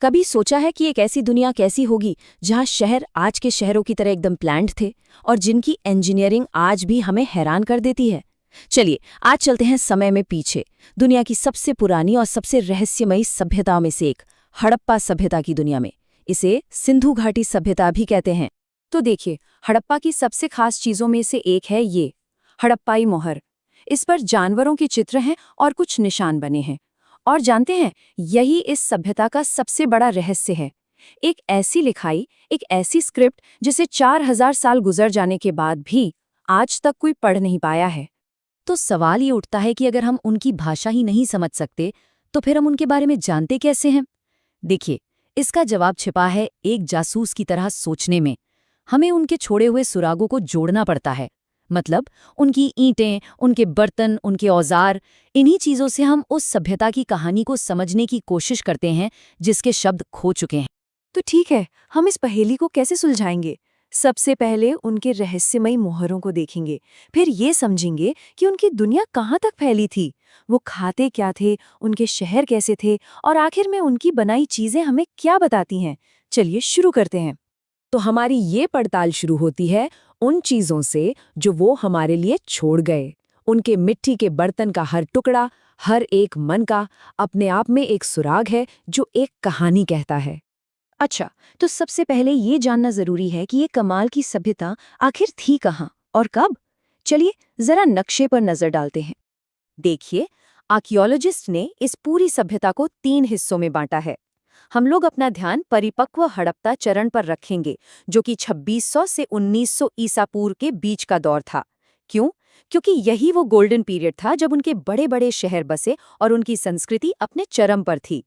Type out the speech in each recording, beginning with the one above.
कभी सोचा है कि एक ऐसी दुनिया कैसी होगी जहां शहर आज के शहरों की तरह एकदम प्लान्ड थे और जिनकी इंजीनियरिंग आज भी हमें हैरान कर देती है। चलिए आज चलते हैं समय में पीछे, दुनिया की सबसे पुरानी और सबसे रहस्यमयी सभ्यताओं में से एक, हड़प्पा सभ्यता की दुनिया में। इसे सिंधु घाटी सभ्यता भी कहते हैं। तो देखिए, हड़प्पा की सबसे खास चीजों में से एक है ये हड़प्पाई मोहर। इस पर जानवरों के चित्र हैं और कुछ निशान बने हैं। और जानते हैं, यही इस सभ्यता का सबसे बड़ा रहस्य है। एक ऐसी लिखाई, एक ऐसी स्क्रिप्ट जिसे 4000 साल गुजर जाने के बाद भी आज तक कोई पढ़ नहीं पाया है। तो सवाल ये उठता है कि अगर हम उनकी भाषा ही नहीं समझ सकते तो फिर हम उनके बारे में जानते कैसे हैं? देखिए, इसका जवाब छिपा है एक जासूस की तरह सोचने में। हमें उनके छोड़े हुए सुरागों को जोड़ना पड़ता है। मतलब उनकी ईंटें, उनके बर्तन, उनके औजार, इन्हीं चीजों से हम उस सभ्यता की कहानी को समझने की कोशिश करते हैं जिसके शब्द खो चुके हैं। तो ठीक है, हम इस पहेली को कैसे सुलझाएंगे? सबसे पहले उनके रहस्यमयी मोहरों को देखेंगे, फिर ये समझेंगे कि उनकी दुनिया कहाँ तक फैली थी, वो खाते क्या थे, उनके शहर कैसे थे, और आखिर में उनकी बनाई चीजें हमें क्या बताती हैं। चलिए शुरू करते हैं। तो हमारी ये पड़ताल शुरू होती है उन चीजों से जो वो हमारे लिए छोड़ गए। उनके मिट्टी के बर्तन का हर टुकड़ा, हर एक मन का अपने आप में एक सुराग है जो एक कहानी कहता है। अच्छा, तो सबसे पहले ये जानना जरूरी है कि ये कमाल की सभ्यता आखिर थी कहाँ और कब। चलिए जरा नक्शे पर नजर डालते हैं। देखिए, आर्कियोलॉजिस्ट ने इस पूरी सभ्यता को 3 हिस्सों में बांटा है। हम लोग अपना ध्यान परिपक्व हड़प्पा चरण पर रखेंगे, जो कि 2600 से 1900 ईसा पूर्व के बीच का दौर था। क्यों? क्योंकि यही वो गोल्डन पीरियड था जब उनके बड़े बड़े शहर बसे और उनकी संस्कृति अपने चरम पर थी।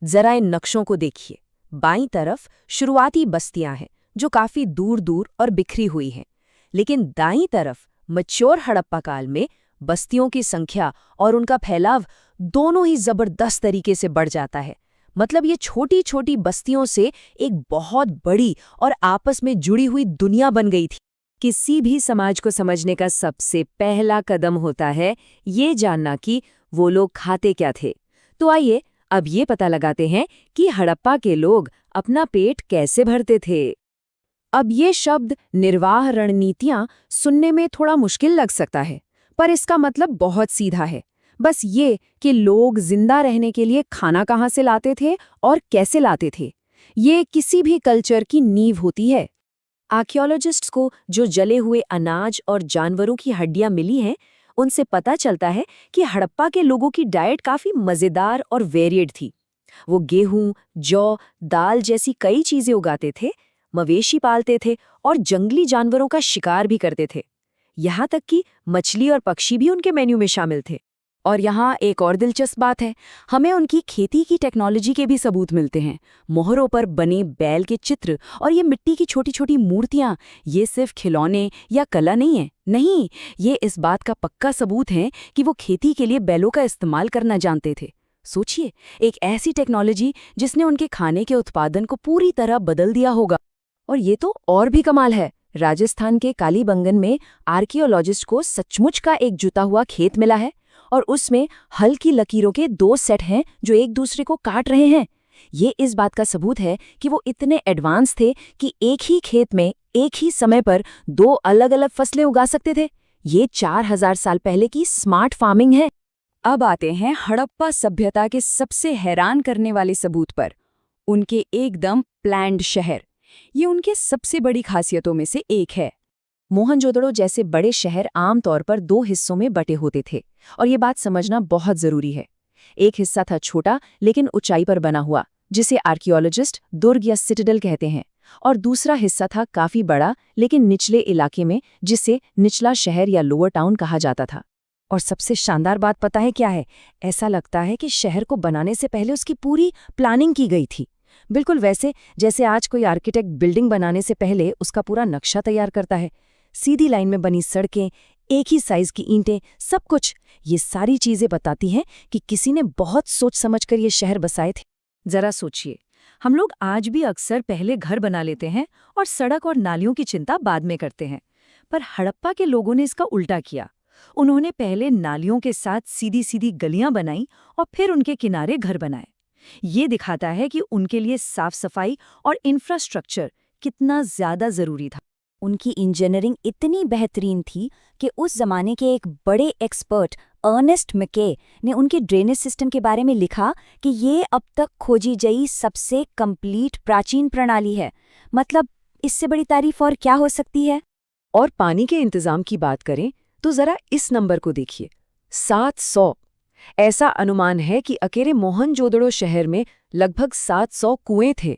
जरा इन नक्शों को देखिए। बाईं तरफ शुरुआती बस्तियां हैं जो काफी दूर दूर और बिखरी हुई हैं, लेकिन दाईं तरफ मैच्योर हड़प्पा काल में बस्तियों की संख्या और उनका फैलाव दोनों ही जबरदस्त तरीके से बढ़ जाता है। मतलब ये छोटी छोटी बस्तियों से एक बहुत बड़ी और आपस में जुड़ी हुई दुनिया बन गई थी। किसी भी समाज को समझने का सबसे पहला कदम होता है ये जानना कि वो लोग खाते क्या थे। तो आइए अब ये पता लगाते हैं कि हड़प्पा के लोग अपना पेट कैसे भरते थे। अब ये शब्द निर्वाह रणनीतियां सुनने में थोड़ा मुश्किल लग सकता है, पर इसका मतलब बहुत सीधा है। बस ये कि लोग जिंदा रहने के लिए खाना कहाँ से लाते थे और कैसे लाते थे, ये किसी भी कल्चर की नींव होती है। आर्कियोलॉजिस्ट्स को जो जले हुए अनाज और जानवरों की हड्डियां मिली हैं, उनसे पता चलता है कि हड़प्पा के लोगों की डाइट काफी मजेदार और वेरिएड थी। वो गेहूं, जौ, दाल जैसी कई चीजें उगाते थे, मवेशी पालते थे और जंगली जानवरों का शिकार भी करते थे। यहाँ तक कि मछली और पक्षी भी उनके मेन्यू में शामिल थे। और यहाँ एक और दिलचस्प बात है, हमें उनकी खेती की टेक्नोलॉजी के भी सबूत मिलते हैं। मोहरों पर बने बैल के चित्र और ये मिट्टी की छोटी छोटी मूर्तियाँ, ये सिर्फ खिलौने या कला नहीं है। नहीं, ये इस बात का पक्का सबूत है कि वो खेती के लिए बैलों का इस्तेमाल करना जानते थे। सोचिए, एक ऐसी टेक्नोलॉजी जिसने उनके खाने के उत्पादन को पूरी तरह बदल दिया होगा। और ये तो और भी कमाल है, राजस्थान के कालीबंगन में आर्कियोलॉजिस्ट को सचमुच का एक जुता हुआ खेत मिला है और उसमें हल की लकीरों के 2 सेट हैं जो एक दूसरे को काट रहे हैं। ये इस बात का सबूत है कि वो इतने एडवांस थे कि एक ही खेत में एक ही समय पर 2 अलग अलग फसलें उगा सकते थे। ये 4000 साल पहले की स्मार्ट फार्मिंग है। अब आते हैं हड़प्पा सभ्यता के सबसे हैरान करने वाले सबूत पर, उनके एकदम प्लान्ड शहर। ये उनके सबसे बड़ी खासियतों में से एक है। मोहनजोदड़ो जैसे बड़े शहर आमतौर पर 2 हिस्सों में बटे होते थे, और ये बात समझना बहुत जरूरी है। एक हिस्सा था छोटा लेकिन ऊंचाई पर बना हुआ, जिसे आर्कियोलॉजिस्ट दुर्ग या सिटाडेल कहते हैं, और दूसरा हिस्सा था काफी बड़ा लेकिन निचले इलाके में, जिसे निचला शहर या लोअर टाउन कहा जाता था। और सबसे शानदार बात पता है क्या है? ऐसा लगता है कि शहर को बनाने से पहले उसकी पूरी प्लानिंग की गई थी। बिल्कुल वैसे जैसे आज कोई आर्किटेक्ट बिल्डिंग बनाने से पहले उसका पूरा नक्शा तैयार करता है। सीधी लाइन में बनी सड़कें, एक ही साइज की ईंटें, सब कुछ, ये सारी चीजें बताती हैं कि किसी ने बहुत सोच समझकर ये शहर बसाए थे। जरा सोचिए, हम लोग आज भी अक्सर पहले घर बना लेते हैं और सड़क और नालियों की चिंता बाद में करते हैं, पर हड़प्पा के लोगों ने इसका उल्टा किया। उन्होंने पहले नालियों के साथ सीधी सीधी गलियां बनाई और फिर उनके किनारे घर बनाए। ये दिखाता है कि उनके लिए साफ सफाई और इंफ्रास्ट्रक्चर कितना ज्यादा जरूरी था। उनकी इंजीनियरिंग इतनी बेहतरीन थी कि उस जमाने के एक बड़े एक्सपर्ट अर्नेस्ट मैके ने उनके ड्रेनेज सिस्टम के बारे में लिखा कि ये अब तक खोजी गई सबसे कंप्लीट प्राचीन प्रणाली है। मतलब इससे बड़ी तारीफ और क्या हो सकती है। और पानी के इंतजाम की बात करें तो जरा इस नंबर को देखिए, 700। ऐसा अनुमान है कि अकेले मोहनजोदड़ो शहर में लगभग 700 कुएं थे।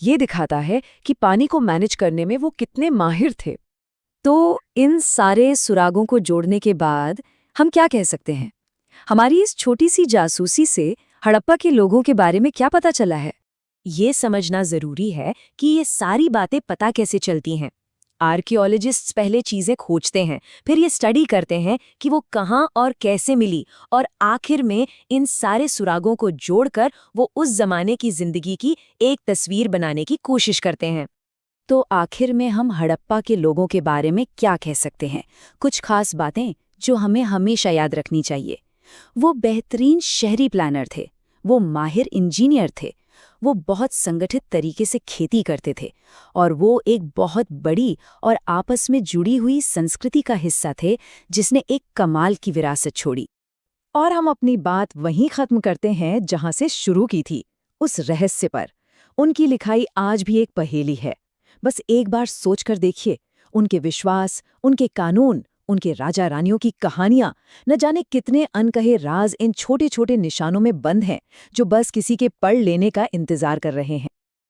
ये दिखाता है कि पानी को मैनेज करने में वो कितने माहिर थे। तो इन सारे सुरागों को जोड़ने के बाद हम क्या कह सकते हैं? हमारी इस छोटी सी जासूसी से हड़प्पा के लोगों के बारे में क्या पता चला है? ये समझना जरूरी है कि ये सारी बातें पता कैसे चलती हैं। आर्कियोलॉजिस्ट्स पहले चीजें खोजते हैं, फिर ये स्टडी करते हैं कि वो कहाँ और कैसे मिली, और आखिर में इन सारे सुरागों को जोड़कर वो उस जमाने की जिंदगी की एक तस्वीर बनाने की कोशिश करते हैं। तो आखिर में हम हड़प्पा के लोगों के बारे में क्या कह सकते हैं? कुछ खास बातें जो हमें हमेशा याद रखनी चाहिए। वो बेहतरीन शहरी प्लानर थे, वो माहिर इंजीनियर थे, वो बहुत संगठित तरीके से खेती करते थे, और वो एक बहुत बड़ी और आपस में जुड़ी हुई संस्कृति का हिस्सा थे जिसने एक कमाल की विरासत छोड़ी। और हम अपनी बात वहीं खत्म करते हैं जहां से शुरू की थी, उस रहस्य पर। उनकी लिखाई आज भी एक पहेली है। बस एक बार सोचकर देखिए, उनके विश्वास, उनके कानून, उनके राजा रानियों की कहानियां, न जाने कितने अनकहे राज इन छोटे छोटे निशानों में बंद हैं जो बस किसी के पढ़ लेने का इंतजार कर रहे हैं।